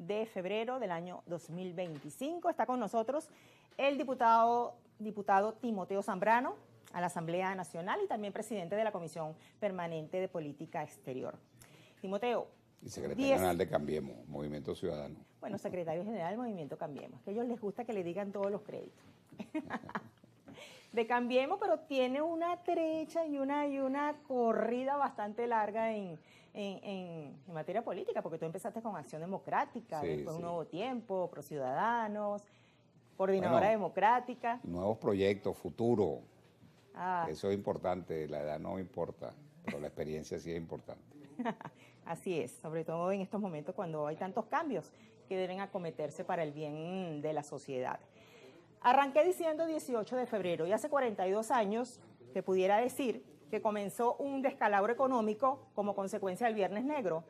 de febrero del año 2025. Está con nosotros el diputado Timoteo Zambrano a la Asamblea Nacional y también presidente de la Comisión Permanente de Política Exterior. Timoteo. Y secretario general de Cambiemos, Movimiento Ciudadano. Bueno, secretario general del Movimiento Cambiemos, que a ellos les gusta que le digan todos los créditos. De Cambiemos, pero tiene una trecha y una corrida bastante larga en materia política, porque tú empezaste con Acción Democrática, sí, después sí. Un Nuevo Tiempo, Prociudadanos, Coordinadora Democrática. Nuevos proyectos, futuro. Eso es importante, la edad no importa, pero la experiencia sí es importante. Así es, sobre todo en estos momentos cuando hay tantos cambios que deben acometerse para el bien de la sociedad. Arranqué diciendo 18 de febrero y hace 42 años te pudiera decir que comenzó un descalabro económico como consecuencia del Viernes Negro,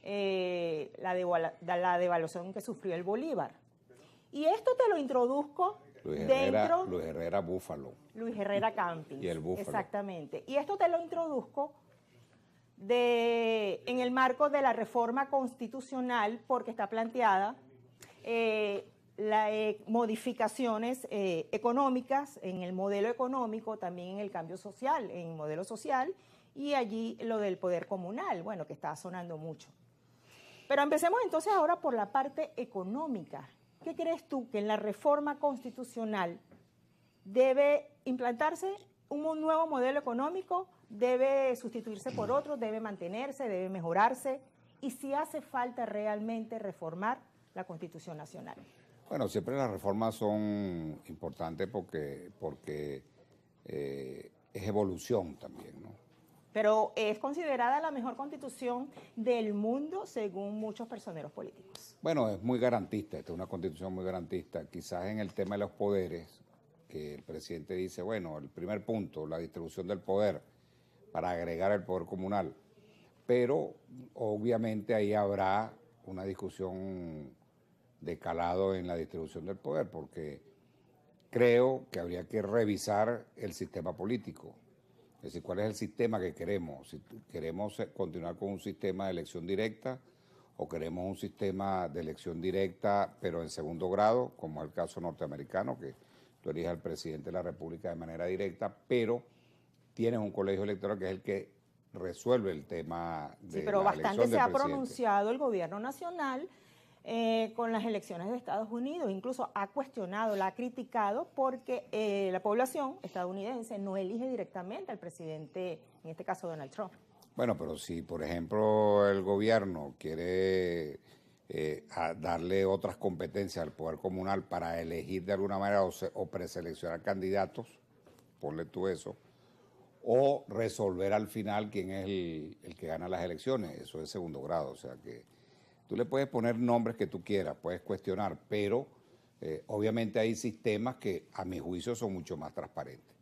la devaluación que sufrió el Bolívar. Y esto te lo introduzco Luis Herrera Búfalo. Luis Herrera Campins. Y el Búfalo. Exactamente. Y esto te lo introduzco en el marco de la reforma constitucional porque está planteada modificaciones económicas en el modelo económico, también en el cambio social, en el modelo social, y allí lo del poder comunal, bueno, que está sonando mucho. Pero empecemos entonces ahora por la parte económica. ¿Qué crees tú que en la reforma constitucional debe implantarse un nuevo modelo económico? ¿Debe sustituirse por otro? ¿Debe mantenerse? ¿Debe mejorarse? Y si hace falta realmente reformar la Constitución Nacional. Bueno, siempre las reformas son importantes porque es evolución también, ¿no? Pero es considerada la mejor constitución del mundo según muchos personeros políticos. Bueno, es muy garantista, esta es una constitución muy garantista. Quizás en el tema de los poderes, que el presidente dice, bueno, el primer punto, la distribución del poder, para agregar el poder comunal. Pero obviamente ahí habrá una discusión de calado en la distribución del poder, porque creo que habría que revisar el sistema político. Es decir, ¿cuál es el sistema que queremos? Si queremos continuar con un sistema de elección directa o queremos un sistema de elección directa pero en segundo grado, como es el caso norteamericano, que tú eliges al presidente de la República de manera directa, pero tienes un colegio electoral que es el que resuelve el tema de pero la bastante elección del se ha presidente. pronunciado el gobierno nacional con las elecciones de Estados Unidos, incluso ha cuestionado, la ha criticado porque la población estadounidense no elige directamente al presidente, en este caso Donald Trump. Bueno, pero si por ejemplo el gobierno quiere darle otras competencias al poder comunal para elegir de alguna manera o preseleccionar candidatos, ponle tú eso, o resolver al final quién es el que gana las elecciones, eso es segundo grado, o sea que tú le puedes poner nombres que tú quieras, puedes cuestionar, pero obviamente hay sistemas que a mi juicio son mucho más transparentes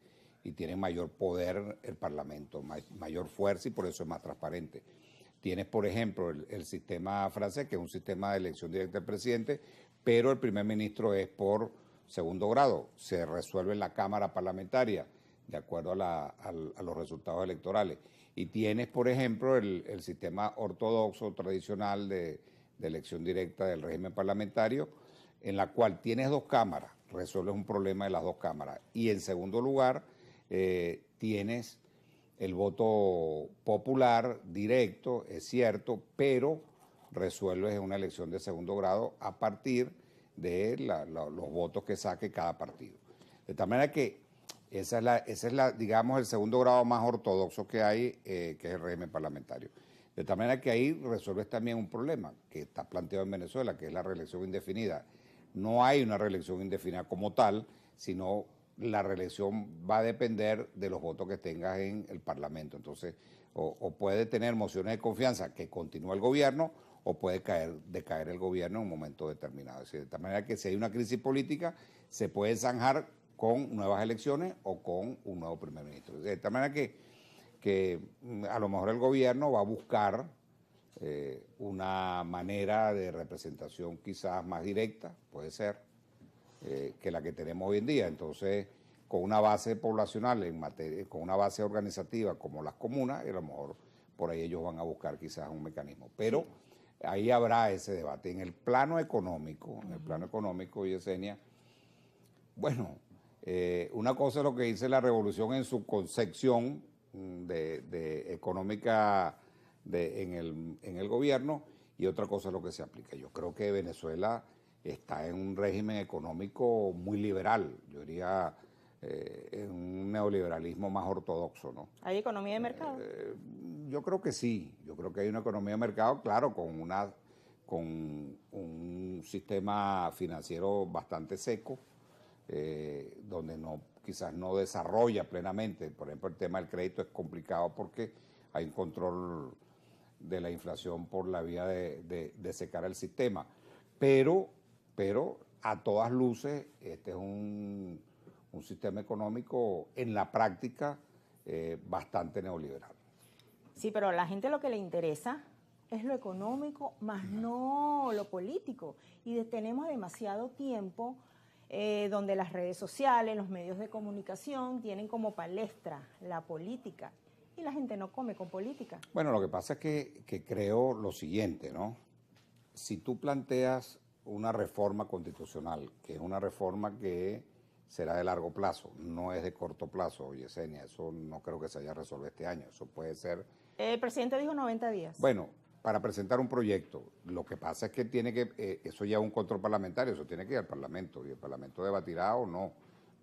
y tienen mayor poder el Parlamento, mayor fuerza y por eso es más transparente. Tienes, por ejemplo, el sistema francés, que es un sistema de elección directa del presidente, pero el primer ministro es por segundo grado, se resuelve en la Cámara Parlamentaria de acuerdo a los resultados electorales. Y tienes, por ejemplo, el sistema ortodoxo tradicional de elección directa del régimen parlamentario, en la cual tienes dos cámaras, resuelves un problema de las dos cámaras. Y en segundo lugar, tienes el voto popular directo, es cierto, pero resuelves una elección de segundo grado a partir de los votos que saque cada partido. De tal manera que ese es digamos, el segundo grado más ortodoxo que hay, que es el régimen parlamentario. De tal manera que ahí resuelves también un problema que está planteado en Venezuela, que es la reelección indefinida. No hay una reelección indefinida como tal, sino la reelección va a depender de los votos que tengas en el Parlamento. Entonces, o puede tener mociones de confianza que continúe el gobierno, o puede decaer el gobierno en un momento determinado. Es decir, de tal manera que si hay una crisis política, se puede zanjar con nuevas elecciones o con un nuevo primer ministro. De tal manera que a lo mejor el gobierno va a buscar una manera de representación quizás más directa, puede ser, que la que tenemos hoy en día. Entonces, con una base poblacional, con una base organizativa como las comunas, y a lo mejor por ahí ellos van a buscar quizás un mecanismo. Pero ahí habrá ese debate. En el plano económico, Yesenia, bueno, una cosa es lo que dice la revolución en su concepción de económica en el gobierno, y otra cosa es lo que se aplica. Yo creo que Venezuela está en un régimen económico muy liberal, yo diría en un neoliberalismo más ortodoxo, ¿no? ¿Hay economía de mercado? Yo creo que sí, yo creo que hay una economía de mercado, claro, con un sistema financiero bastante seco, donde quizás no desarrolla plenamente. Por ejemplo, el tema del crédito es complicado porque hay un control de la inflación por la vía de secar el sistema. Pero a todas luces, este es un sistema económico en la práctica bastante neoliberal. Sí, pero a la gente lo que le interesa es lo económico, más no lo político. Y tenemos demasiado tiempo donde las redes sociales, los medios de comunicación tienen como palestra la política y la gente no come con política. Bueno, lo que pasa es que creo lo siguiente, ¿no? Si tú planteas una reforma constitucional, que es una reforma que será de largo plazo, no es de corto plazo, Yesenia, eso no creo que se haya resuelto este año, eso puede ser... El presidente dijo 90 días. Bueno, para presentar un proyecto, lo que pasa es que eso ya es un control parlamentario, eso tiene que ir al Parlamento, y el Parlamento debatirá o no,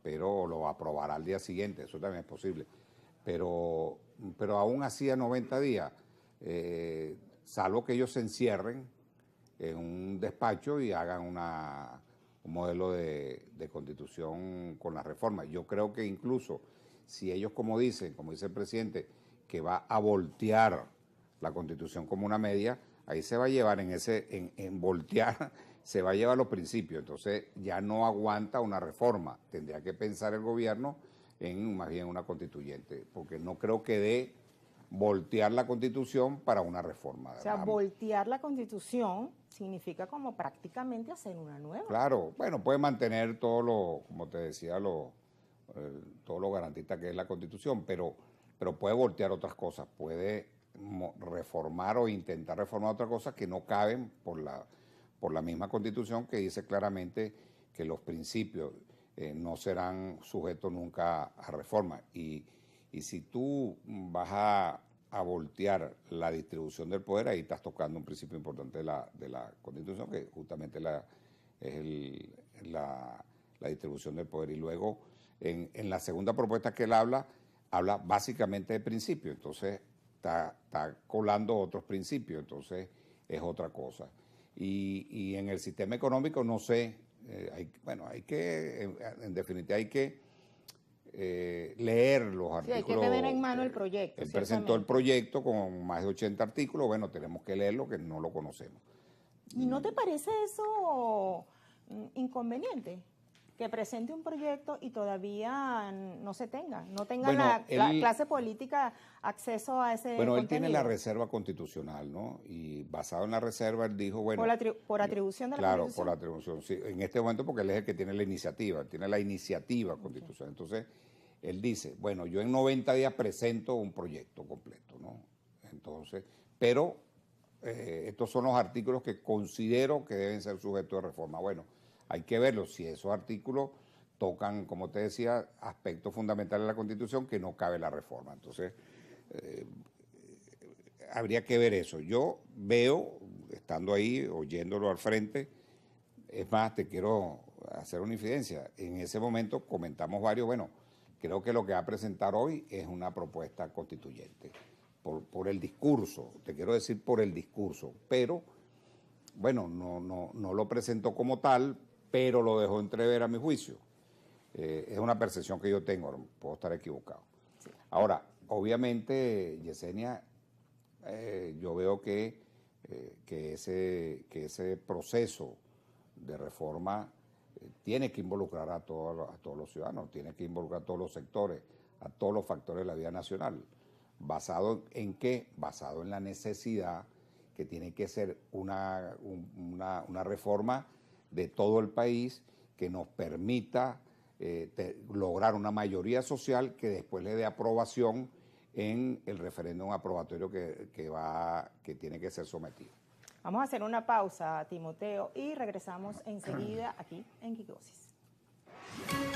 pero lo aprobará al día siguiente, eso también es posible. Pero aún así a 90 días, salvo que ellos se encierren en un despacho y hagan un modelo de constitución con la reforma. Yo creo que incluso si ellos, como dice el presidente, que va a voltear la constitución como una media, ahí se va a llevar en voltear, se va a llevar los principios. Entonces ya no aguanta una reforma. Tendría que pensar el gobierno en más bien una constituyente, porque no creo que dé voltear la constitución para una reforma. O sea, voltear la constitución significa como prácticamente hacer una nueva. Claro, bueno, puede mantener como te decía, todo lo garantista que es la constitución, pero puede voltear otras cosas, puede reformar o intentar reformar otras cosas que no caben por la misma constitución, que dice claramente que los principios no serán sujetos nunca a reforma. Y si tú vas a voltear la distribución del poder, ahí estás tocando un principio importante de la Constitución, que justamente es la distribución del poder. Y luego, en la segunda propuesta que él habla básicamente de principios, entonces está colando otros principios, entonces es otra cosa. Y en el sistema económico, no sé, en definitiva hay que leer los artículos. Sí, hay que tener en mano el proyecto. Él presentó el proyecto con más de 80 artículos, bueno, tenemos que leerlo, que no lo conocemos. ¿Y no te parece eso inconveniente? Que presente un proyecto y todavía no tenga la clase política acceso a ese Bueno, contenido. Él tiene la reserva constitucional, ¿no? Y basado en la reserva, él dijo, bueno... Por atribución de la Claro, Constitución. por atribución, sí. En este momento porque él es el que tiene la iniciativa, constitucional. Entonces, él dice, bueno, yo en 90 días presento un proyecto completo, ¿no? Entonces, pero estos son los artículos que considero que deben ser sujetos de reforma. Bueno, hay que verlo, si esos artículos tocan, como te decía, aspectos fundamentales de la Constitución que no cabe la reforma. Entonces, habría que ver eso. Yo veo, estando ahí, oyéndolo al frente, es más, te quiero hacer una infidencia. En ese momento comentamos varios, bueno, creo que lo que va a presentar hoy es una propuesta constituyente, por el discurso, te quiero decir por el discurso, pero, bueno, no lo presentó como tal, pero lo dejó entrever a mi juicio. Es una percepción que yo tengo, puedo estar equivocado. Sí. Ahora, obviamente, Yesenia, yo veo que ese proceso de reforma tiene que involucrar a todos los ciudadanos, tiene que involucrar a todos los sectores, a todos los factores de la vida nacional. ¿Basado en qué? Basado en la necesidad que tiene que ser una reforma de todo el país que nos permita lograr una mayoría social que después le dé aprobación en el referéndum aprobatorio que tiene que ser sometido. Vamos a hacer una pausa, Timoteo, y regresamos enseguida aquí en Gigosis.